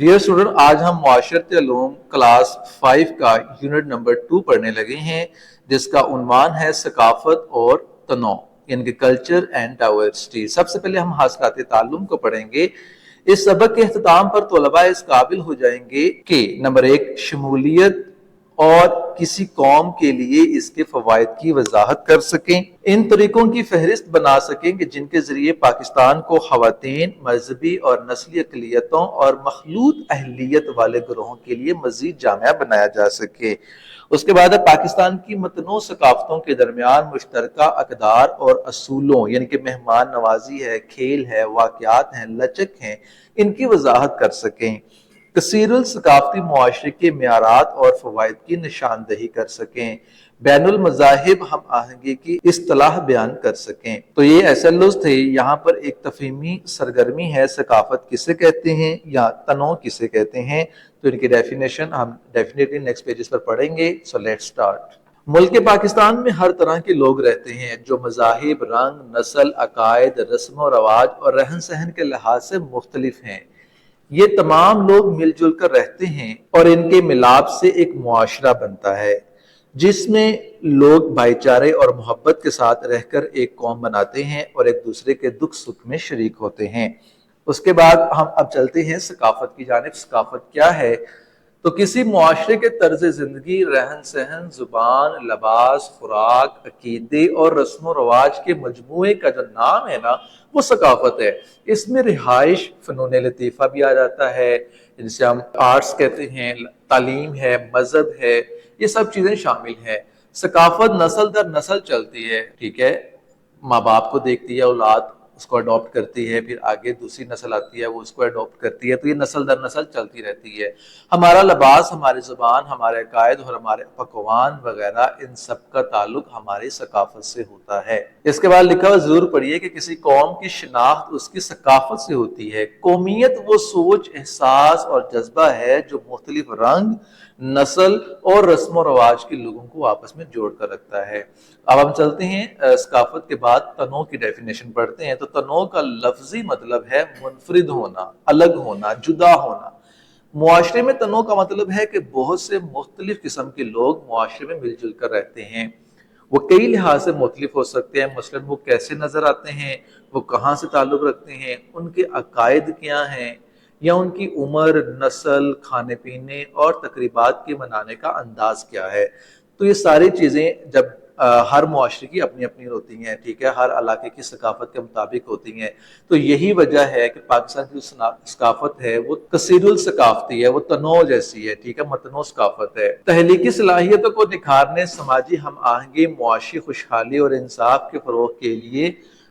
Dear student, آج ہم معاشرتی علوم کلاس 5 کا یونٹ نمبر 2 پڑھنے لگے ہیں، جس کا عنوان ہے ثقافت اور تنوع، یعنی کہ کلچر اینڈ ڈائیورسٹی۔ سب سے پہلے ہم حاصلات تعلم کو پڑھیں گے۔ اس سبق کے اختتام پر طلباء اس قابل ہو جائیں گے کہ نمبر 1 شمولیت اور کسی قوم کے لیے اس کے فوائد کی وضاحت کر سکیں، ان طریقوں کی فہرست بنا سکیں کہ جن کے ذریعے پاکستان کو خواتین، مذہبی اور نسلی اقلیتوں اور مخلوط اہلیت والے گروہوں کے لیے مزید جامع بنایا جا سکے۔ اس کے بعد پاکستان کی متنوع ثقافتوں کے درمیان مشترکہ اقدار اور اصولوں، یعنی کہ مہمان نوازی ہے، کھیل ہے، واقعات ہیں، لچک ہیں، ان کی وضاحت کر سکیں۔ کثیر الثقافتی معاشرے کے معیارات اور فوائد کی نشاندہی کر سکیں۔ بین المذاہب ہم آہنگی کی اصطلاح بیان کر سکیں۔ تو یہ SLOs تھے۔ یہاں پر ایک تفہیمی سرگرمی ہے، ثقافت کسے کہتے ہیں یا تنوع کسے کہتے ہیں، تو ان کی ڈیفینیشن ہم ڈیفینیٹلی نیکسٹ پیجز پر پڑھیں گے۔ So let's start. ملک پاکستان میں ہر طرح کے لوگ رہتے ہیں جو مذاہب، رنگ، نسل، عقائد، رسم و رواج اور رہن سہن کے لحاظ سے مختلف ہیں۔ یہ تمام لوگ مل جل کر رہتے ہیں اور ان کے ملاپ سے ایک معاشرہ بنتا ہے جس میں لوگ بھائی چارے اور محبت کے ساتھ رہ کر ایک قوم بناتے ہیں اور ایک دوسرے کے دکھ سکھ میں شریک ہوتے ہیں۔ اس کے بعد ہم اب چلتے ہیں ثقافت کی جانب۔ ثقافت کیا ہے؟ تو کسی معاشرے کے طرز زندگی، رہن سہن، زبان، لباس، خوراک، عقیدے اور رسم و رواج کے مجموعے کا جو نام ہے نا، وہ ثقافت ہے۔ اس میں رہائش، فنون لطیفہ بھی آ جاتا ہے، جسے ہم آرٹس کہتے ہیں، تعلیم ہے، مذہب ہے، یہ سب چیزیں شامل ہیں۔ ثقافت نسل در نسل چلتی ہے، ٹھیک ہے، ماں باپ کو دیکھتی ہے اولاد، اس کو اڈاپٹ کرتی ہے، پھر آگے دوسری نسل آتی ہے، وہ اس کو اڈاپٹ کرتی ہے، تو یہ نسل در نسل چلتی رہتی ہے۔ ہمارا لباس، ہماری زبان، ہمارے عقائد اور ہمارے پکوان وغیرہ، ان سب کا تعلق ہماری ثقافت سے ہوتا ہے۔ اس کے بعد لکھا ہوا ضرور پڑھیے کہ کسی قوم کی شناخت اس کی ثقافت سے ہوتی ہے۔ قومیت وہ سوچ، احساس اور جذبہ ہے جو مختلف رنگ، نسل اور رسم و رواج کے لوگوں کو آپس میں جوڑ کر رکھتا ہے۔ اب ہم چلتے ہیں ثقافت کے بعد تنوع کی ڈیفینیشن پڑھتے ہیں۔ تو تنوع کا لفظی مطلب ہے منفرد ہونا، الگ ہونا، جدا ہونا۔ معاشرے میں تنوع کا مطلب ہے کہ بہت سے مختلف قسم کے لوگ معاشرے میں مل جل کر رہتے ہیں۔ وہ کئی لحاظ سے مختلف ہو سکتے ہیں، مثلا وہ کیسے نظر آتے ہیں، وہ کہاں سے تعلق رکھتے ہیں، ان کے عقائد کیا ہیں، یا ان کی عمر، نسل، کھانے پینے اور تقریبات کے منانے کا انداز کیا ہے۔ تو یہ ساری چیزیں جب ہر معاشرے کی اپنی اپنی ہوتی ہیں، ٹھیک ہے، ہر علاقے کی ثقافت کے مطابق ہوتی ہیں۔ تو یہی وجہ ہے کہ پاکستان کی جو ثقافت ہے وہ کثیر الثقافتی ہے، وہ تنوع جیسی ہے، ٹھیک ہے، متنوع ثقافت ہے۔ تخلیقی صلاحیتوں کو نکھارنے، سماجی ہم آہنگی، معاشی خوشحالی اور انصاف کے فروغ کے لیے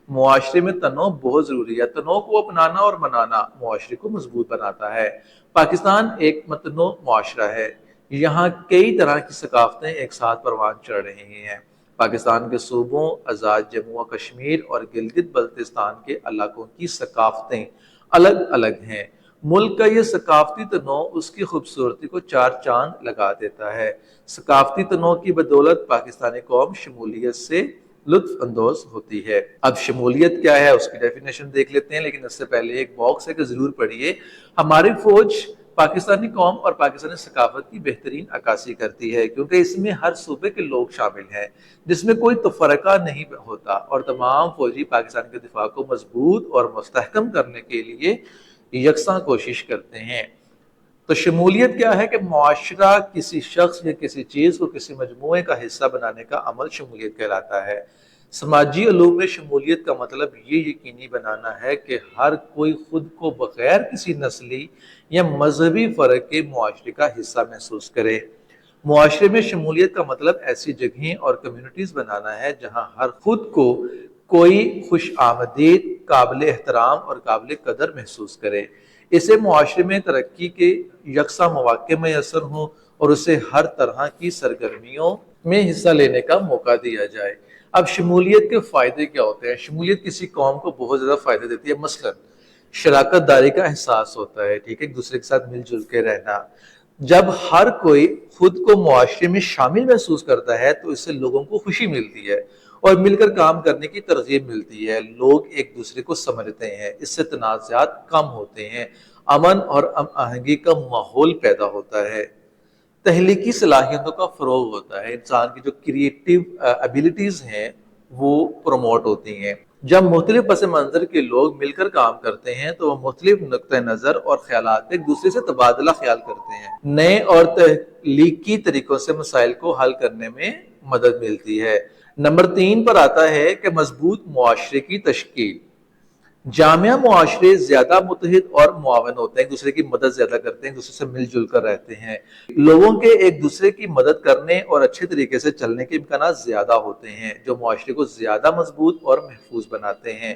معاشرے میں تنوع بہت ضروری ہے۔ تنوع کو اپنانا اور منانا معاشرے کو مضبوط بناتا ہے۔ پاکستان ایک متنوع معاشرہ ہے۔ یہاں کئی طرح کی ثقافتیں ایک ساتھ پروان چڑھ رہی ہیں۔ پاکستان کے صوبوں، آزاد جموں و کشمیر اور گلگت بلتستان کے علاقوں کی ثقافتیں الگ الگ ہیں۔ ملک کا یہ ثقافتی تنوع اس کی خوبصورتی کو چار چاند لگا دیتا ہے۔ ثقافتی تنوع کی بدولت پاکستانی قوم شمولیت سے لطف اندوز ہوتی ہے۔ اب شمولیت کیا ہے اس کی ڈیفینیشن دیکھ لیتے ہیں، لیکن اس سے پہلے ایک باکس ہے کہ ضرور پڑھیے۔ ہماری فوج پاکستانی قوم اور پاکستانی ثقافت کی بہترین عکاسی کرتی ہے، کیونکہ اس میں ہر صوبے کے لوگ شامل ہیں، جس میں کوئی تفرقہ نہیں ہوتا، اور تمام فوجی پاکستان کے دفاع کو مضبوط اور مستحکم کرنے کے لیے یکساں کوشش کرتے ہیں۔ تو شمولیت کیا ہے کہ معاشرہ کسی شخص یا کسی چیز کو کسی مجموعے کا حصہ بنانے کا عمل شمولیت کہلاتا ہے۔ سماجی علوم میں شمولیت کا مطلب یہ یقینی بنانا ہے کہ ہر کوئی خود کو بغیر کسی نسلی یا مذہبی فرق کے معاشرے کا حصہ محسوس کرے۔ معاشرے میں شمولیت کا مطلب ایسی جگہیں اور کمیونٹیز بنانا ہے جہاں ہر خود کو کوئی خوش آمدید، قابل احترام اور قابل قدر محسوس کرے۔ اسے معاشرے میں ترقی کے یکساں مواقع میسر ہوں اور اسے ہر طرح کی سرگرمیوں میں حصہ لینے کا موقع دیا جائے۔ اب شمولیت کے فائدے کیا ہوتے ہیں؟ شمولیت کسی قوم کو بہت زیادہ فائدے دیتی ہے۔ مثلا شراکت داری کا احساس ہوتا ہے، ٹھیک ہے، ایک دوسرے کے ساتھ مل جل کے رہنا۔ جب ہر کوئی خود کو معاشرے میں شامل محسوس کرتا ہے تو اس سے لوگوں کو خوشی ملتی ہے اور مل کر کام کرنے کی ترغیب ملتی ہے۔ لوگ ایک دوسرے کو سمجھتے ہیں، اس سے تنازعات کم ہوتے ہیں، امن اور ہم آہنگی کا ماحول پیدا ہوتا ہے، تخلیقی صلاحیتوں کا فروغ ہوتا ہے، انسان کی جو کریٹیو ایبیلٹیز ہیں وہ پروموٹ ہوتی ہیں۔ جب مختلف پس منظر کے لوگ مل کر کام کرتے ہیں تو وہ مختلف نقطۂ نظر اور خیالات ایک دوسرے سے تبادلہ خیال کرتے ہیں، نئے اور تخلیقی طریقوں سے مسائل کو حل کرنے میں مدد ملتی ہے۔ نمبر 3 پر آتا ہے کہ مضبوط معاشرے کی تشکیل۔ جامعہ معاشرے زیادہ متحد اور معاون ہوتے ہیں، ایک دوسرے کی مدد زیادہ کرتے ہیں، ایک دوسرے سے مل جل کر رہتے ہیں، لوگوں کے ایک دوسرے کی مدد کرنے اور اچھے طریقے سے چلنے کے امکانات زیادہ ہوتے ہیں، جو معاشرے کو زیادہ مضبوط اور محفوظ بناتے ہیں۔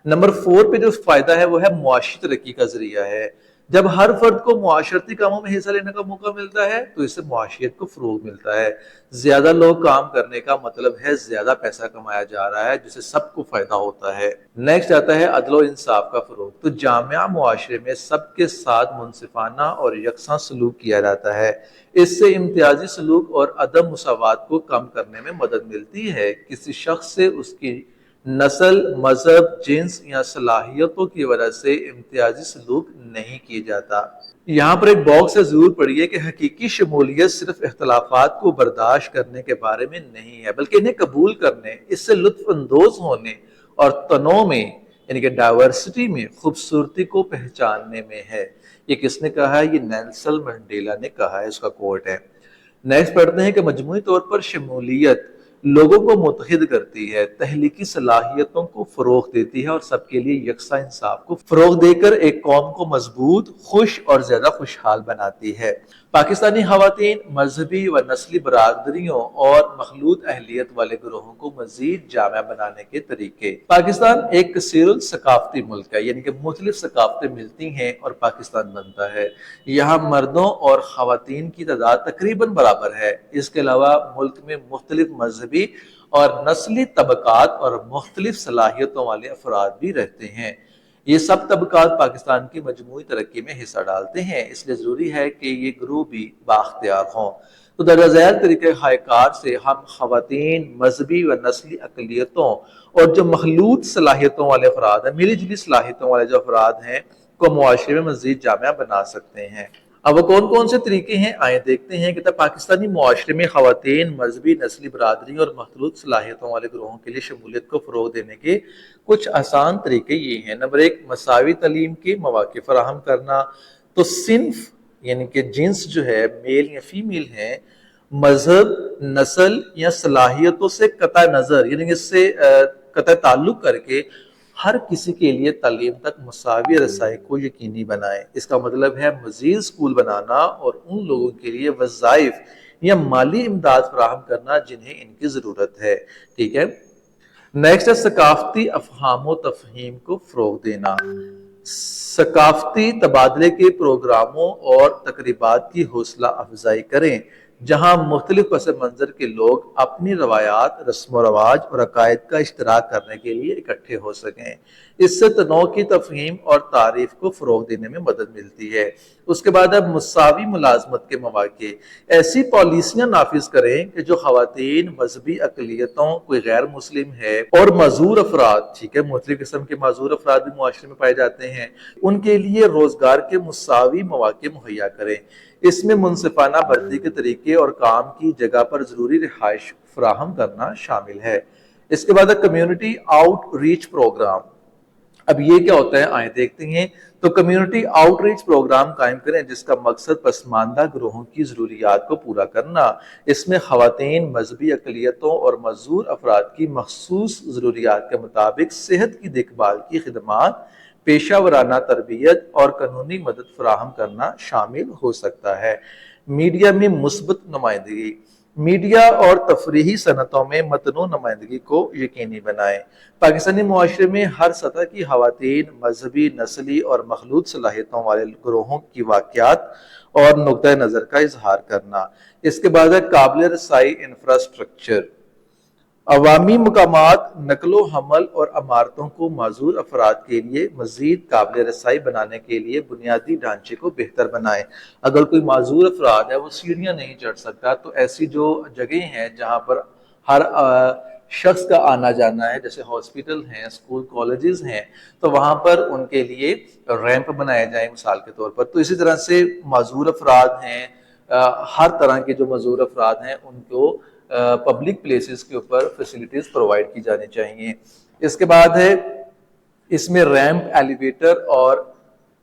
نمبر 4 پہ جو فائدہ ہے وہ ہے معاشی ترقی کا ذریعہ ہے۔ جب ہر فرد کو معاشرتی کاموں میں حصہ لینے کا موقع ملتا ہے تو اس سے معاشیت کو فروغ ملتا ہے۔ زیادہ لوگ کام کرنے کا مطلب ہے زیادہ پیسہ کمایا جا رہا ہے، جس سے سب کو فائدہ ہوتا ہے۔ نیکسٹ آتا ہے عدل و انصاف کا فروغ۔ تو جامعہ معاشرے میں سب کے ساتھ منصفانہ اور یکساں سلوک کیا جاتا ہے، اس سے امتیازی سلوک اور عدم مساوات کو کم کرنے میں مدد ملتی ہے۔ کسی شخص سے اس کی نسل، مذہب، جنس یا صلاحیتوں کی وجہ سے امتیازی سلوک نہیں کیا جاتا۔ یہاں پر ایک باکس سے ضرور پڑھیے کہ حقیقی شمولیت صرف اختلافات کو برداشت کرنے کے بارے میں نہیں ہے، بلکہ انہیں قبول کرنے، اس سے لطف اندوز ہونے اور تنوع میں یعنی کہ ڈائیورسٹی میں خوبصورتی کو پہچاننے میں ہے۔ یہ کس نے کہا ہے؟ یہ نیلسن منڈیلا نے کہا ہے، اس کا کوٹ ہے۔ نیکسٹ پڑھتے ہیں کہ مجموعی طور پر شمولیت لوگوں کو متحد کرتی ہے، تخلیقی صلاحیتوں کو فروغ دیتی ہے اور سب کے لیے یکساں انصاف کو فروغ دے کر ایک قوم کو مضبوط، خوش اور زیادہ خوشحال بناتی ہے۔ پاکستانی خواتین مذہبی و نسلی برادریوں اور مخلوط اہلیت والے گروہوں کو مزید جامع بنانے کے طریقے۔ پاکستان ایک کثیر الثقافتی ملک ہے، یعنی کہ مختلف ثقافتیں ملتی ہیں اور پاکستان بنتا ہے۔ یہاں مردوں اور خواتین کی تعداد تقریباً برابر ہے۔ اس کے علاوہ ملک میں مختلف مذہبی اور نسلی طبقات اور مختلف صلاحیتوں والے افراد بھی رہتے ہیں۔ یہ سب طبقات پاکستان کی مجموعی ترقی میں حصہ ڈالتے ہیں، اس لیے ضروری ہے کہ یہ گروہ بھی بااختیار ہوں۔ تو درجہ ذیل طریقہ کار سے ہم خواتین، مذہبی و نسلی اقلیتوں اور جو مخلوط صلاحیتوں والے افراد ہیں، ملی جلی صلاحیتوں والے جو افراد ہیں کو معاشرے میں مزید جامع بنا سکتے ہیں۔ اب وہ کون کون سے طریقے ہیں آئیں دیکھتے ہیں کہ پاکستانی معاشرے میں خواتین، مذہبی، نسلی برادری اور مخلوط صلاحیتوں والے گروہوں کے لیے شمولیت کو فروغ دینے کے کچھ آسان طریقے یہ ہیں۔ نمبر 1، مساوی تعلیم کے مواقع فراہم کرنا۔ تو صنف یعنی کہ جنس جو ہے، میل یا فیمیل ہیں، مذہب، نسل یا صلاحیتوں سے قطع نظر یعنی اس سے قطع تعلق کر کے ہر کسی کے لیے تعلیم تک مساوی رسائی کو یقینی بنائیں۔ اس کا مطلب ہے مزید اسکول بنانا اور ان لوگوں کے لیے وظائف یا مالی امداد فراہم کرنا جنہیں ان کی ضرورت ہے۔ ٹھیک ہے۔ نیکسٹ ہے ثقافتی افہام و تفہیم کو فروغ دینا۔ ثقافتی تبادلے کے پروگراموں اور تقریبات کی حوصلہ افزائی کریں جہاں مختلف پس منظر کے لوگ اپنی روایات، رسم و رواج اور عقائد کا اشتراک کرنے کے لیے اکٹھے ہو سکیں۔ اس سے تنوع کی تفہیم اور تعریف کو فروغ دینے میں مدد ملتی ہے۔ اس کے بعد اب مساوی ملازمت کے مواقع۔ ایسی پالیسیاں نافذ کریں کہ جو خواتین، مذہبی اقلیتوں، کوئی غیر مسلم ہے اور معذور افراد، ٹھیک ہے، مختلف قسم کے معذور افراد بھی معاشرے میں پائے جاتے ہیں، ان کے لیے روزگار کے مساوی مواقع مہیا کریں۔ اس میں منصفانہ بھرتی کے طریقے اور کام کی جگہ پر ضروری رہائش فراہم کرنا شامل ہے۔ اس کے بعد کمیونٹی آؤٹ ریچ پروگرام۔ اب یہ کیا ہوتا ہے آئیں دیکھتے ہیں۔ تو کمیونٹی آؤٹ ریچ پروگرام قائم کریں جس کا مقصد پسماندہ گروہوں کی ضروریات کو پورا کرنا۔ اس میں خواتین، مذہبی اقلیتوں اور معذور افراد کی مخصوص ضروریات کے مطابق صحت کی دیکھ بھال کی خدمات، پیشہ ورانہ تربیت اور قانونی مدد فراہم کرنا شامل ہو سکتا ہے۔ میڈیا میں مثبت نمائندگی۔ میڈیا اور تفریحی صنعتوں میں متنوع نمائندگی کو یقینی بنائیں۔ پاکستانی معاشرے میں ہر سطح کی خواتین، مذہبی، نسلی اور مخلوط صلاحیتوں والے گروہوں کی واقعات اور نقطۂ نظر کا اظہار کرنا۔ اس کے بعد ہے قابل رسائی انفراسٹرکچر۔ عوامی مقامات، نقل و حمل اور عمارتوں کو معذور افراد کے لیے مزید قابل رسائی بنانے کے لیے بنیادی ڈھانچے کو بہتر بنائیں۔ اگر کوئی معذور افراد ہے وہ سیڑھیاں نہیں چڑھ سکتا تو ایسی جو جگہیں ہیں جہاں پر ہر شخص کا آنا جانا ہے، جیسے ہاسپٹل ہیں، اسکول کالجز ہیں، تو وہاں پر ان کے لیے ریمپ بنائے جائیں مثال کے طور پر. تو اسی طرح سے معذور افراد ہیں، ہر طرح کے جو معذور افراد ہیں ان کو پبلک پلیسز کے اوپر فیسلٹیز پرووائڈ کی جانی چاہیے. اس کے بعد ہے اس میں ریمپ، ایلیویٹر اور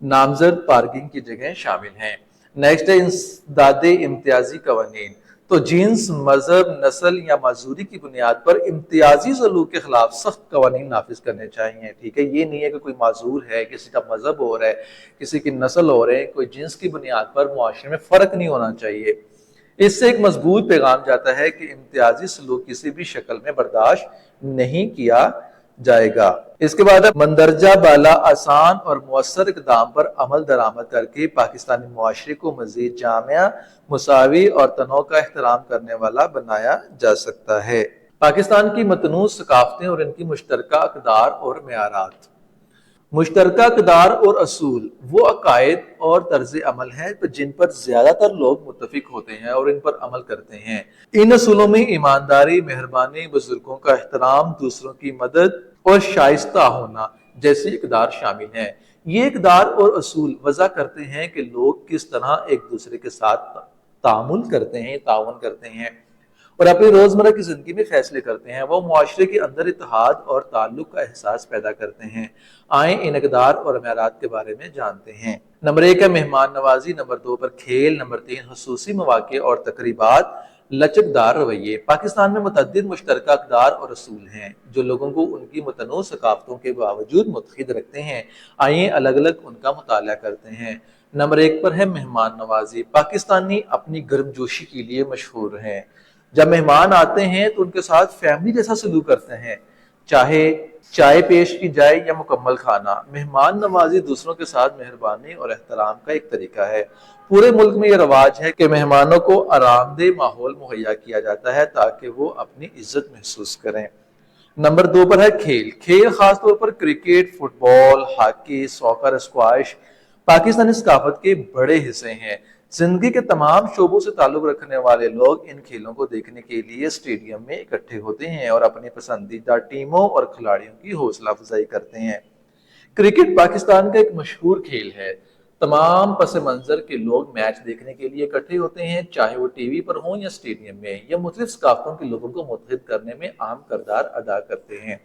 نامزد پارکنگ کی جگہیں شامل ہیں. نیکسٹ ہے انسداد امتیازی قوانین. تو جنس، مذہب، نسل یا معذوری کی بنیاد پر امتیازی سلوک کے خلاف سخت قوانین نافذ کرنے چاہیے. ٹھیک ہے، یہ نہیں ہے کہ کوئی معذور ہے، کسی کا مذہب اور ہے، کسی کی نسل اور ہے، کوئی جنس کی بنیاد پر معاشرے میں فرق نہیں ہونا چاہیے. اس سے ایک مضبوط پیغام جاتا ہے کہ امتیازی سلوک کسی بھی شکل میں برداشت نہیں کیا جائے گا. اس کے بعد مندرجہ بالا آسان اور مؤثر اقدام پر عمل درآمد کر کے پاکستانی معاشرے کو مزید جامع، مساوی اور تنوع کا احترام کرنے والا بنایا جا سکتا ہے. پاکستان کی متنوع ثقافتیں اور ان کی مشترکہ اقدار اور معیارات. مشترکہ اقدار اور اصول وہ عقائد اور طرز عمل ہیں جن پر زیادہ تر لوگ متفق ہوتے ہیں اور ان پر عمل کرتے ہیں. ان اصولوں میں ایمانداری، مہربانی، بزرگوں کا احترام، دوسروں کی مدد اور شائستہ ہونا جیسی اقدار شامل ہیں. یہ اقدار اور اصول وضع کرتے ہیں کہ لوگ کس طرح ایک دوسرے کے ساتھ تعامل کرتے ہیں، تعاون کرتے ہیں اور اپنی روزمرہ کی زندگی میں فیصلے کرتے ہیں. وہ معاشرے کے اندر اتحاد اور تعلق کا احساس پیدا کرتے ہیں. آئیں ان اقدار اور معیارات کے بارے میں جانتے ہیں. نمبر 1 ہے مہمان نوازی، نمبر 2 پر کھیل، نمبر 3 خصوصی مواقع اور تقریبات، لچکدار رویے. پاکستان میں متعدد مشترکہ اقدار اور اصول ہیں جو لوگوں کو ان کی متنوع ثقافتوں کے باوجود متحد رکھتے ہیں. آئیں الگ الگ ان کا مطالعہ کرتے ہیں. نمبر 1 پر ہے مہمان نوازی. پاکستانی اپنی گرمجوشی کے لیے مشہور ہیں. جب مہمان آتے ہیں تو ان کے ساتھ فیملی جیسا سلوک کرتے ہیں، چاہے چائے پیش کی جائے یا مکمل کھانا. مہمان نوازی دوسروں کے ساتھ مہربانی اور احترام کا ایک طریقہ ہے. پورے ملک میں یہ رواج ہے کہ مہمانوں کو آرام دہ ماحول مہیا کیا جاتا ہے تاکہ وہ اپنی عزت محسوس کریں. نمبر 2 پر ہے کھیل. کھیل خاص طور پر کرکٹ، فٹ بال، ہاکی، ساکر، اسکواش پاکستانی ثقافت کے بڑے حصے ہیں. زندگی کے تمام شعبوں سے تعلق رکھنے والے لوگ ان کھیلوں کو دیکھنے کے لیے اسٹیڈیم میں اکٹھے ہوتے ہیں اور اپنی پسندیدہ ٹیموں اور کھلاڑیوں کی حوصلہ افزائی کرتے ہیں. کرکٹ پاکستان کا ایک مشہور کھیل ہے. تمام پس منظر کے لوگ میچ دیکھنے کے لیے اکٹھے ہوتے ہیں، چاہے وہ ٹی وی پر ہوں یا اسٹیڈیم میں. یہ مختلف ثقافتوں کے لوگوں کو متحد کرنے میں اہم کردار ادا کرتے ہیں.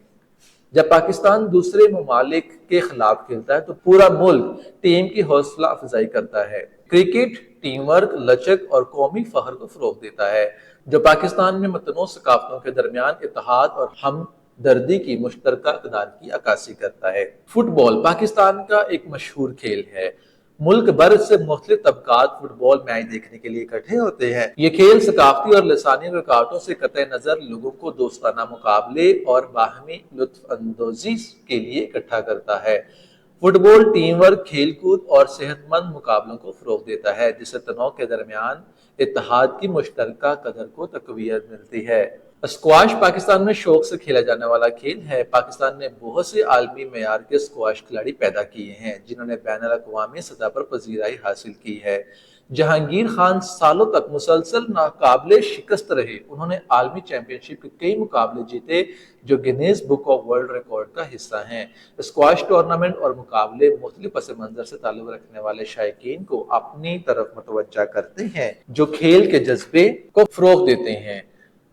جب پاکستان دوسرے ممالک کے خلاف کھیلتا ہے تو پورا ملک ٹیم کی حوصلہ افزائی کرتا ہے. کرکٹ ٹیم ورک، لچک اور قومی فخر کو فروغ دیتا ہے جو پاکستان میں متنوع ثقافتوں کے درمیان اتحاد اور ہمدردی کی مشترکہ اقدار کی عکاسی کرتا ہے. فٹ بال پاکستان کا ایک مشہور کھیل ہے. ملک بھر سے مختلف طبقات فٹ بال میچ دیکھنے کے لیے اکٹھے ہوتے ہیں. یہ کھیل ثقافتی اور لسانی رکاوٹوں سے قطع نظر لوگوں کو دوستانہ مقابلے اور باہمی لطف اندوزی کے لیے اکٹھا کرتا ہے. فٹ بال ٹیم ورک، کھیل کود اور صحت مند مقابلوں کو فروغ دیتا ہے جس سے تنوع کے درمیان اتحاد کی مشترکہ قدر کو تقویت ملتی ہے. اسکواش پاکستان میں شوق سے کھیلا جانے والا کھیل ہے. پاکستان نے بہت سے عالمی معیار کے اسکواش کھلاڑی پیدا کیے ہیں جنہوں نے بین الاقوامی سطح پر پذیرائی حاصل کی ہے. جہانگیر خان سالوں تک مسلسل ناقابل شکست رہے. انہوں نے عالمی چیمپئن شپ کے کئی مقابلے جیتے جو Guinness book of world record کا حصہ ہیں. اسکواش ٹورنامنٹ اور مقابلے مختلف پس منظر سے تعلق رکھنے والے شائقین کو اپنی طرف متوجہ کرتے ہیں جو کھیل کے جذبے کو فروغ دیتے ہیں.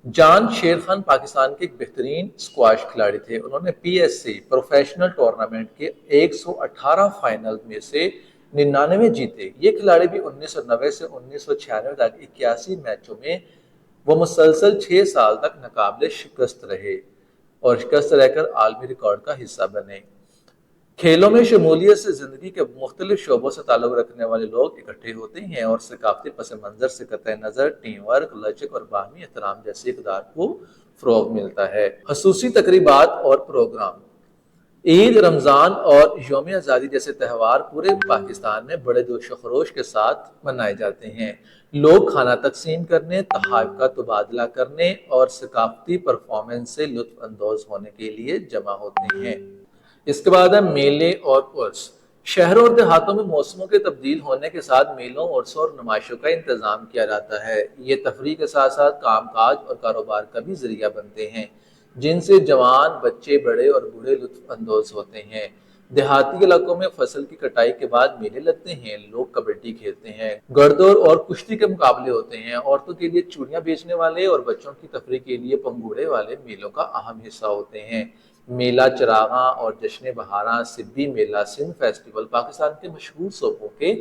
جان شیر خان پاکستان کے ایک بہترین اسکواش کھلاڑی تھے. انہوں نے P S C professional tournament کے 118 فائنل میں سے 99 جیتے. یہ کھلاڑی بھی 1990 سے 1996 تک 81 میچوں میں وہ مسلسل 6 سال تک ناقابل شکست رہے اور شکست رہ کر عالمی ریکارڈ کا حصہ بنے. کھیلوں میں شمولیت سے زندگی کے مختلف شعبوں سے تعلق رکھنے والے لوگ اکٹھے ہوتے ہیں اور ثقافتی پس منظر سے قطع نظر ٹیم ورک، لچک اور باہمی احترام جیسی اقدار کو فروغ ملتا ہے. خصوصی تقریبات اور پروگرام. عید، رمضان اور یوم آزادی جیسے تہوار پورے پاکستان میں بڑے جوش و خروش کے ساتھ منائے جاتے ہیں. لوگ کھانا تقسیم کرنے، تحائف کا تبادلہ کرنے اور ثقافتی پرفارمنس سے لطف اندوز ہونے کے لیے جمع ہوتے ہیں. اس کے بعد ہے میلے اور عرس. شہروں اور دیہاتوں میں موسموں کے تبدیل ہونے کے ساتھ میلوں، عرسوں اور نمائشوں کا انتظام کیا جاتا ہے. یہ تفریح کے ساتھ ساتھ کام کاج اور کاروبار کا بھی ذریعہ بنتے ہیں. جن سے جوان، بچے، بڑے اور بوڑھے لطف اندوز ہوتے ہیں۔ دیہاتی علاقوں میں فصل کی کٹائی کے بعد میلے لگتے ہیں، لوگ کبڈی کھیلتے ہیں، گھڑدوڑ اور کشتی کے مقابلے ہوتے ہیں، عورتوں کے لیے چوڑیاں بیچنے والے اور بچوں کی تفریح کے لیے پنگوڑے والے میلوں کا اہم حصہ ہوتے ہیں۔ میلہ چراغاں اور جشن بہاراں، سبی میلہ، سندھ فیسٹیول پاکستان کے مشہور صوبوں کے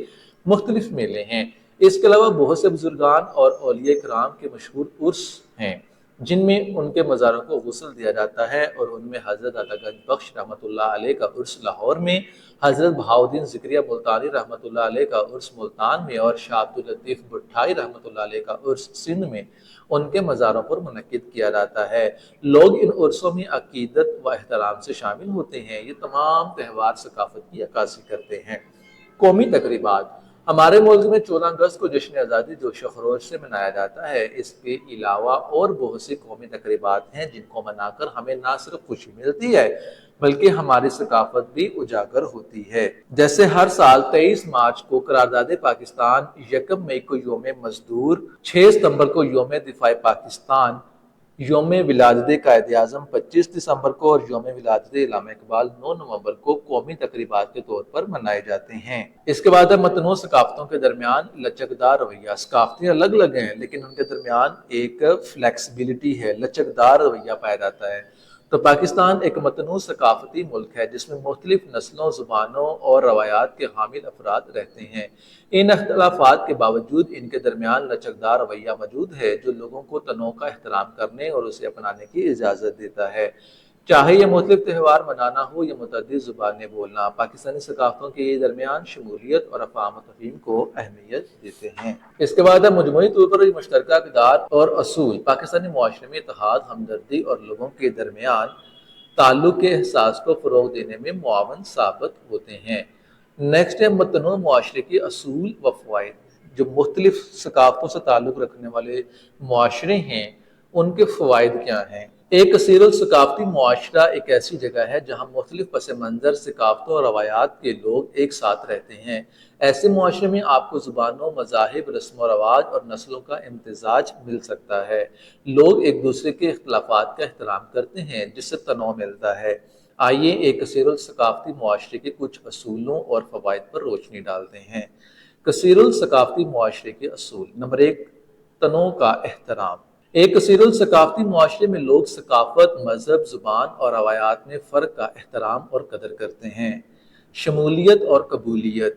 مختلف میلے ہیں۔ اس کے علاوہ بہت سے بزرگان اور اولیاء کرام کے مشہور عرس ہیں، جن میں ان کے مزاروں کو غسل دیا جاتا ہے، اور ان میں حضرت عطا گنج بخش رحمۃ اللہ علیہ کا عرس لاہور میں، حضرت بہاؤالدین ذکریہ ملتانی رحمۃ اللہ علیہ کا عرس ملتان میں، اور شاہ عبداللطیف بھٹائی رحمۃ اللہ علیہ کا عرس سندھ میں ان کے مزاروں پر منعقد کیا جاتا ہے۔ لوگ ان عرسوں میں عقیدت و احترام سے شامل ہوتے ہیں۔ یہ تمام تہوار ثقافت کی عکاسی کرتے ہیں۔ قومی تقریبات: ہمارے ملک میں 14 اگست کو جشن آزادی جوش و خروش سے منایا جاتا ہے۔ اس کے علاوہ اور بہت سی قومی تقریبات ہیں جن کو منا کر ہمیں نہ صرف خوشی ملتی ہے بلکہ ہماری ثقافت بھی اجاگر ہوتی ہے۔ جیسے ہر سال 23 مارچ کو قرارداد پاکستان، 1 مئی کو یوم مزدور، 6 ستمبر کو یوم دفاع پاکستان، یوم ولادت قائد اعظم 25 دسمبر کو، اور یوم ولادت علامہ اقبال 9 نومبر کو قومی تقریبات کے طور پر منائے جاتے ہیں۔ اس کے بعد متنوع ثقافتوں کے درمیان لچکدار رویہ: ثقافتیں الگ الگ ہیں لیکن ان کے درمیان ایک فلیکسیبلٹی ہے، لچکدار رویہ پایا جاتا ہے۔ تو پاکستان ایک متنوع ثقافتی ملک ہے جس میں مختلف نسلوں، زبانوں اور روایات کے حامل افراد رہتے ہیں۔ ان اختلافات کے باوجود ان کے درمیان لچکدار رویہ موجود ہے جو لوگوں کو تنوع کا احترام کرنے اور اسے اپنانے کی اجازت دیتا ہے۔ چاہے یہ مختلف تہوار منانا ہو یا متعدد زبانیں بولنا، پاکستانی ثقافتوں کے درمیان شمولیت اور افہام و تفہیم کو اہمیت دیتے ہیں۔ اس کے بعد مجموعی طور پر یہ مشترکہ اقدار اور اصول پاکستانی معاشرے میں اتحاد، ہمدردی اور لوگوں کے درمیان تعلق کے احساس کو فروغ دینے میں معاون ثابت ہوتے ہیں۔ نیکسٹ ہے متنوع معاشرے کے اصول و فوائد۔ جو مختلف ثقافتوں سے تعلق رکھنے والے معاشرے ہیں ان کے فوائد کیا ہیں؟ ایک کثیر الثقافتی معاشرہ ایک ایسی جگہ ہے جہاں مختلف پس منظر، ثقافتوں اور روایات کے لوگ ایک ساتھ رہتے ہیں۔ ایسے معاشرے میں آپ کو زبانوں، مذاہب، رسم و رواج اور نسلوں کا امتزاج مل سکتا ہے۔ لوگ ایک دوسرے کے اختلافات کا احترام کرتے ہیں جس سے تنوع ملتا ہے۔ آئیے ایک کثیر الثقافتی معاشرے کے کچھ اصولوں اور فوائد پر روشنی ڈالتے ہیں۔ کثیر الثقافتی معاشرے کے اصول: نمبر 1، تنوع کا احترام۔ ایک کثیر الثقافتی معاشرے میں لوگ ثقافت، مذہب، زبان اور روایات میں فرق کا احترام اور قدر کرتے ہیں۔ شمولیت اور قبولیت: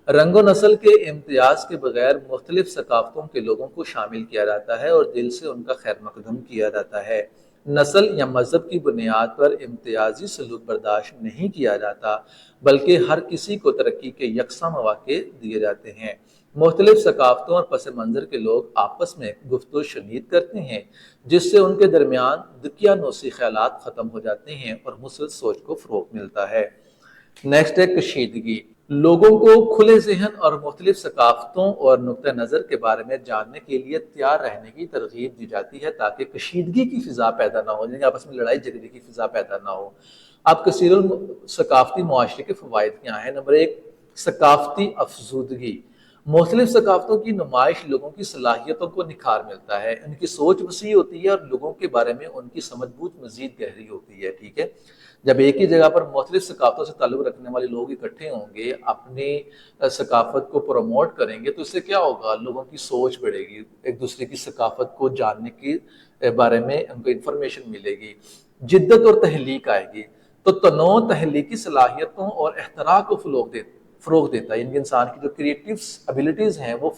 رنگ و نسل کے امتیاز کے بغیر مختلف ثقافتوں کے لوگوں کو شامل کیا جاتا ہے اور دل سے ان کا خیر مقدم کیا جاتا ہے۔ نسل یا مذہب کی بنیاد پر امتیازی سلوک برداشت نہیں کیا جاتا بلکہ ہر کسی کو ترقی کے یکساں مواقع دیے جاتے ہیں۔ مختلف ثقافتوں اور پس منظر کے لوگ آپس میں گفت و شنید کرتے ہیں جس سے ان کے درمیان دقیانوسی خیالات ختم ہو جاتے ہیں اور مثبت سوچ کو فروغ ملتا ہے۔ نیکسٹ ہے کشیدگی۔ لوگوں کو کھلے ذہن اور مختلف ثقافتوں اور نقطہ نظر کے بارے میں جاننے کے لیے تیار رہنے کی ترغیب دی جاتی ہے تاکہ کشیدگی کی فضا پیدا نہ ہو، یعنی آپس میں لڑائی جھگڑے کی فضا پیدا نہ ہو۔ اب کثیر الثقافتی معاشرے کے فوائد کیا ہیں؟ نمبر 1، ثقافتی افزودگی۔ مختلف ثقافتوں کی نمائش لوگوں کی صلاحیتوں کو نکھار ملتا ہے، ان کی سوچ وسیع ہوتی ہے اور لوگوں کے بارے میں ان کی سمجھ بوجھ مزید گہری ہوتی ہے۔ ٹھیک ہے، جب ایک ہی جگہ پر مختلف ثقافتوں سے تعلق رکھنے والے لوگ اکٹھے ہوں گے، اپنی ثقافت کو پروموٹ کریں گے تو اس سے کیا ہوگا؟ لوگوں کی سوچ بڑھے گی، ایک دوسرے کی ثقافت کو جاننے کے بارے میں ان کو انفارمیشن ملے گی، جدت اور تحلیق آئے گی۔ تو تنوع تحلیقی صلاحیتوں اور اختراع کو فروغ دیتا ہے، یعنی انسان کی جو کریٹیو ابیلٹیز ہیں وہ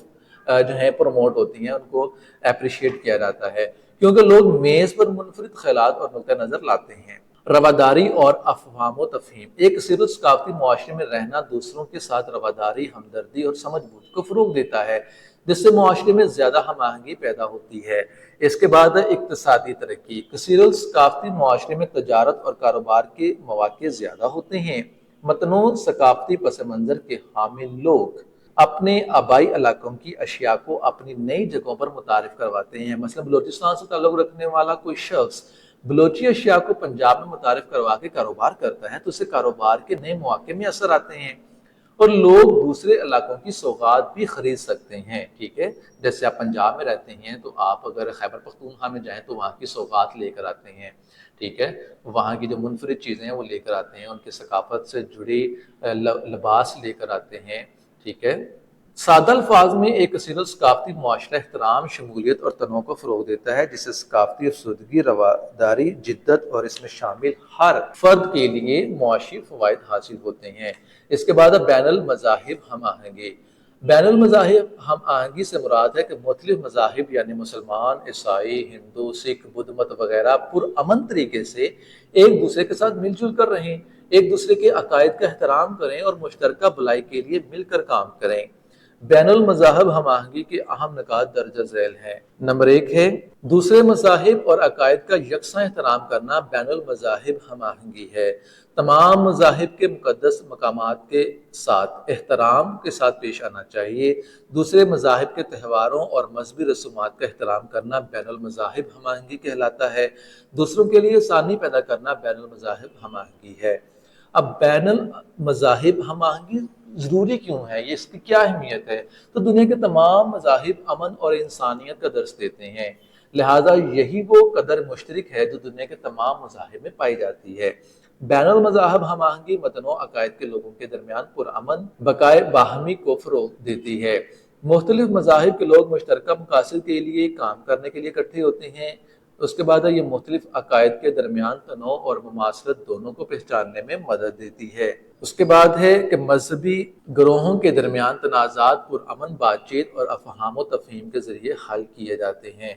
جو ہیں پروموٹ ہوتی ہیں، ان کو اپریشیٹ کیا جاتا ہے کیونکہ لوگ میز پر منفرد خیالات اور نقطہ نظر لاتے ہیں۔ رواداری اور افہام و تفہیم: ایک کثیر الثقافتی معاشرے میں رہنا دوسروں کے ساتھ رواداری، ہمدردی اور سمجھ بوجھ کو فروغ دیتا ہے جس سے معاشرے میں زیادہ ہم آہنگی پیدا ہوتی ہے۔ اس کے بعد اقتصادی ترقی: کثیر الثقافتی معاشرے میں تجارت اور کاروبار کے مواقع زیادہ ہوتے ہیں۔ متنوع ثقافتی پس منظر کے حامل لوگ اپنے آبائی علاقوں کی اشیاء کو اپنی نئی جگہوں پر متعارف کرواتے ہیں۔ مثلا بلوچستان سے تعلق رکھنے والا کوئی شخص بلوچی اشیاء کو پنجاب میں متعارف کروا کے کاروبار کرتا ہے تو اسے کاروبار کے نئے مواقع میں اثر آتے ہیں۔ اور لوگ دوسرے علاقوں کی سوغات بھی خرید سکتے ہیں، ٹھیک ہے؟ جیسے آپ پنجاب میں رہتے ہیں تو آپ اگر خیبر پختونخوا میں جائیں تو وہاں کی سوغات لے کر آتے ہیں، ٹھیک ہے؟ وہاں کی جو منفرد چیزیں ہیں وہ لے کر آتے ہیں، ان کی ثقافت سے جڑی لباس لے کر آتے ہیں، ٹھیک ہے؟ سادہ الفاظ میں ایک کثیر ثقافتی معاشرہ احترام، شمولیت اور تنوع کو فروغ دیتا ہے، جسے ثقافتی افسردگی، رواداری، جدت اور اس میں شامل ہر فرد کے لیے معاشی فوائد حاصل ہوتے ہیں۔ اس کے بعد بین المذاہب ہم آہنگی۔ بین المذاہب ہم آہنگی سے مراد ہے کہ مختلف مذاہب یعنی مسلمان، عیسائی، ہندو، سکھ، بدھ مت وغیرہ پرامن طریقے سے ایک دوسرے کے ساتھ مل جل کر رہیں، ایک دوسرے کے عقائد کا احترام کریں اور مشترکہ بھلائی کے لیے مل کر کام کریں۔ بین المذاہب ہم آہنگی کے اہم نکات درجہ ذیل ہیں۔ نمبر 1 ہے دوسرے مذاہب اور عقائد کا یکساں احترام کرنا بین المذاہب ہم آہنگی ہے۔ تمام مذاہب کے مقدس مقامات کے ساتھ احترام کے ساتھ پیش آنا چاہیے۔ دوسرے مذاہب کے تہواروں اور مذہبی رسومات کا احترام کرنا بین المذاہب ہم آہنگی کہلاتا ہے۔ دوسروں کے لیے آسانی پیدا کرنا بین المذاہب ہم آہنگی ہے۔ اب بین المذاہب ہم آہنگی ضروری کیوں ہے، یہ اس کی کیا اہمیت ہے؟ تو دنیا کے تمام مذاہب امن اور انسانیت کا درس دیتے ہیں، لہٰذا یہی وہ قدر مشترک ہے جو دنیا کے تمام مذاہب میں پائی جاتی ہے۔ بین المذاہب ہم آہنگی متنوع عقائد کے لوگوں کے درمیان پرامن بقائے باہمی کو فروغ دیتی ہے۔ مختلف مذاہب کے لوگ مشترکہ مقاصد کے لیے کام کرنے کے لیے اکٹھے ہوتے ہیں۔ اس کے بعد یہ مختلف عقائد کے درمیان تنوع اور مماثلت دونوں کو پہچاننے میں مدد دیتی ہے۔ اس کے بعد ہے کہ مذہبی گروہوں کے درمیان تنازعات پرامن بات چیت اور افہام و تفہیم کے ذریعے حل کیے جاتے ہیں۔